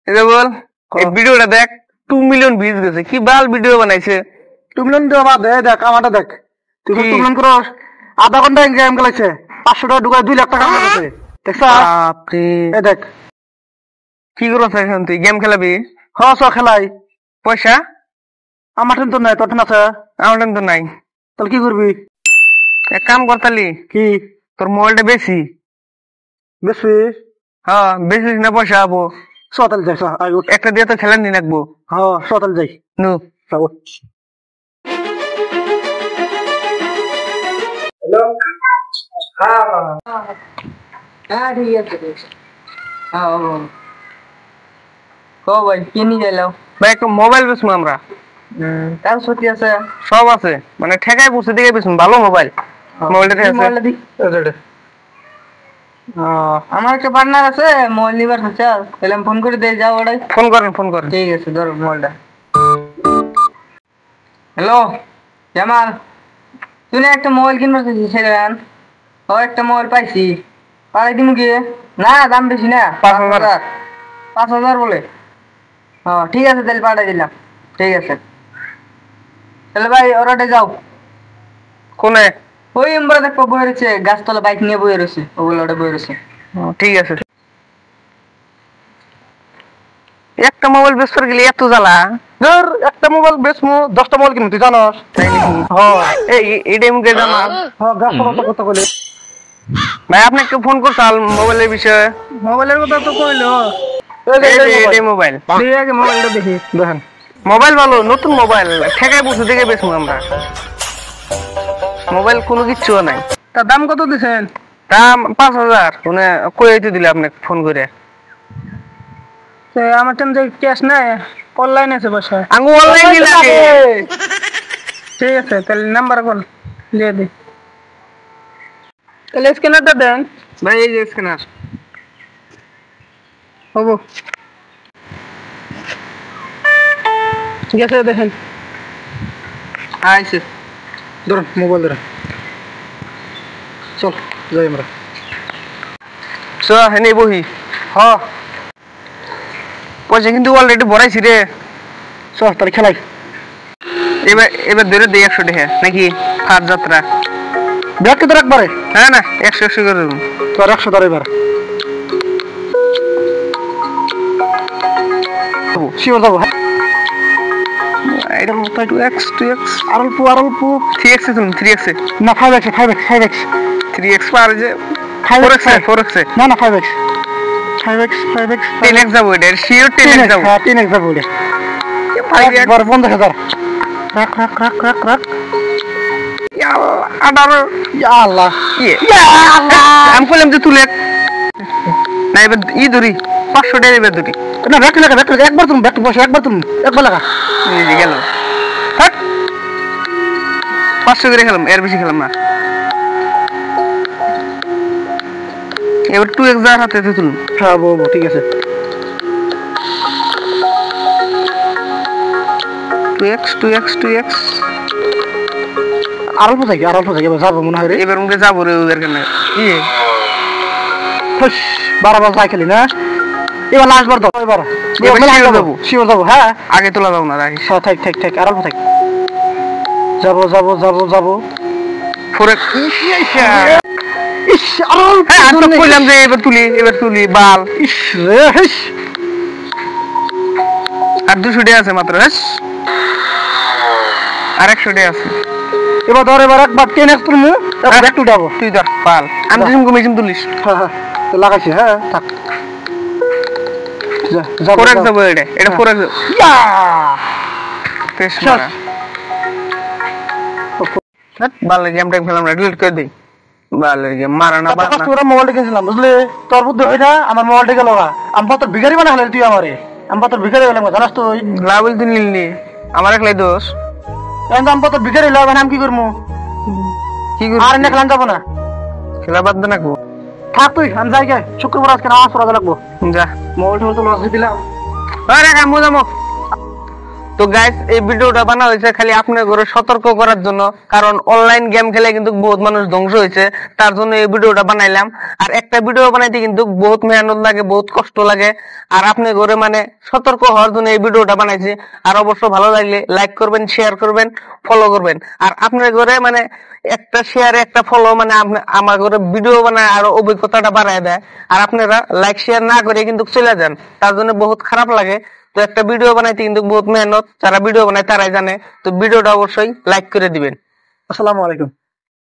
এই যে বল এই ভিডিওটা দেখ 2 মিলিয়ন ভিউজ গেছে কি বাল ভিডিও বানাইছে 2 মিলিয়ন দেওয়া দেখ আমারটা দেখ তুই 2 মিলিয়ন করো আধা ঘন্টা গেম খেলাইছে 500 টাকা ঢুকায় 2 লাখ টাকা কামাইছে দেখছ বাপরে এই দেখ কি করছ এখন তুই গেম খেলাবি চ খেলাই পয়সা আমার তো নাই তোর আছে আমার তো নাই তাহলে কি করবি এক কাম করতালি কি তোর মোবাইলটা বেশি বেশি হ্যাঁ বেশি না পয়সা হবো সতাল যাই একটা দিয়ে তো খেলা নিয়ে রাখবো হ্যাঁ সতাল যাই নু যাবো হ্যালো হ্যাঁ ঠিক আছে হ্যাঁ কো ভাই কি নিয়ে গেলাম ভাই একটা মোবাইল বেচবো আমরা তার সত্যি আছে সব আছে মানে ঠেকায় বসে দিকে বেচুন ভালো মোবাইল মোবাইলটা আছে আমার একটা পার্টনার আছে মোবাইল নিবার হচ্ছে তাহলে আমি ফোন করে দিয়ে যাও ওটাই ফোন করেন ঠিক আছে ধরো মোবাইলটা হ্যালো জামাল তুই না একটা মোবাইল কিনবার চাইছিস সেখান ও একটা মোবাইল পাইছি পাড়াই দিমু কি না দাম বেশি না 5,000 5,000 বলে ঠিক আছে তাহলে পাঠাই দিলাম ঠিক আছে তাহলে ভাই ওরাটে যাও কোনে ওই আমরা দেখবো বয়ে রয়েছে গাছতলা বাইক নিয়ে বয়ে রয়েছে ওগুলো ওটা বয়ে রয়েছে ঠিক আছে একটা মোবাইল বেচতে গেলে এত জ্বালা ধর একটা মোবাইল বেচমু 10টা মোবাইল কিনু তুই জানোস তাই নাকি এই মুখে জানা হ্যাঁ গাছ কথা কইলে ভাই আপনাকে ফোন করছাল মোবাইলের বিষয়ে মোবাইলের কথা তো কইলো এই মোবাইল দেখি আগে মোবাইলটা দেখি দেখেন মোবাইল ভালো নতুন মোবাইল ঠেকায় বসে দিকে বেচবো আমরা মোবাইল কোনো কিচ্ছু নাই তার দাম কত দিছেন দাম 5,000 মানে কইতে দিলে আপনাকে ফোন করে আমার টাইম যে ক্যাশ নাই অনলাইন আছে বসে আঙ্গু অনলাইন দিলে ঠিক আছে তাহলে নাম্বার কোন দিয়ে দি তাহলে স্ক্যানারটা দেন ভাই এই যে স্ক্যানার হবো ঠিক আছে দেখেন আইছে ধরুন মোবাইল ধরুন চল যাই আমরা সো হেনে বহি হ্যাঁ পয়সা কিন্তু অলরেডি ভরাইছি রে চল তাহলে খেলাই এবার ধরে দিই 100 টাকা নাকি ফার যাত্রা ব্যাগ তো একবারে হ্যাঁ না 100 করে দেবো তোর 100 ধরে এবার শিওর যাবো এটা মতো 2x আর অল্প 3x তুমি 3x না 5x 3x পার যে 4x না 5x 10x যাবো এটা শিওর 10x যাবো 10x যাবো এটা 5x একবার 50,000 রাখ ইয়া আল্লাহ আমি বললাম যে তুলে না এবার ধরি 500 টাকা এবার ধরি না ব্যাক লাগা একবার তুমি ব্যাক বসে একবার লাগা এই যে গেল হট 500 করে খেলাম এর বেশি খেলাম না এবার 2x যার হাতে তুলুন হ্যাঁ বউ ঠিক আছে 2x আর অল্প থাকি এবার যাবো মনে হয় রে এবার মুখে যাবো রে ওদের কেন কি বারবার যাই খেলি না এবার লাস্টবার দাও এবার শিওর যাবো হ্যাঁ আগে তোলা যাবো না রাখিস থাক আর অল্প থাক যাবো 4x ইস আর অল্প আমি তো কইলাম যে এবার তুলি বাল ইস রে হেস আর 200 টাকা আছে মাত্র আর 100 টাকা আছে এবার একবার 10x তুলমু ব্যাক টু যাবো তুই ধর পাল আমি তো মেশিন তুলিস হ্যাঁ তো লাগাইছি হ্যাঁ থাক যা 4x যাবো এটা 4x ইয়া পেশ মারা গেম খেলাম না ডিলিট করে দেই ভালো গেম মারা না বানা তোরা মোবাইল কিনছিলাম বুঝলি তোর বুদ্ধি হয় না আমার মোবাইলটা গেল না আমি তোর ভিখারি বানা হলে তুই আমারে আমি তোর ভিখারি হলাম জানাস তুই লাভল তুই নিলনি আমার একলাই দোষ আমি তোর ভিখারি হলাম আমি কি করবো আর না খেলাম যাবো না খেলা বাদ দে না কো থাক তুই আমি যাই গে শুক্রবার আজকে নামাজ পড়া লাগবো যা মোবাইল তো লস দিলাম আরে কামু যামো তো গাইস এই ভিডিওটা বানা হয়েছে খালি আপনার ঘরে সতর্ক করার জন্য, কারণ অনলাইন গেম খেলে কিন্তু বহুত মানুষ ধ্বংস হয়েছে, তার জন্য এই ভিডিওটা বানাইলাম। আর একটা ভিডিও বানাইতে কিন্তু বহুত মেহনত লাগে, বহুত কষ্ট লাগে। আর আপনি ঘরে মানে সতর্ক হওয়ার জন্য এই ভিডিওটা বানাইছি। আর অবশ্য ভালো লাগলে লাইক করবেন, শেয়ার করবেন, ফলো করবেন। আর আপনার ঘরে মানে একটা শেয়ার একটা ফলো মানে আমার ঘরে ভিডিও বানায় আরো অভিজ্ঞতাটা বাড়ায় দেয়। আর আপনারা লাইক শেয়ার না করে কিন্তু চলে যান, তার জন্য বহুত খারাপ লাগে। তো একটা ভিডিও বানাইতে কিন্তু বহুত মেহনত, যারা ভিডিও বানায় তারাই জানে। তো ভিডিওটা অবশ্যই লাইক করে দিবেন। আসসালামু আলাইকুম।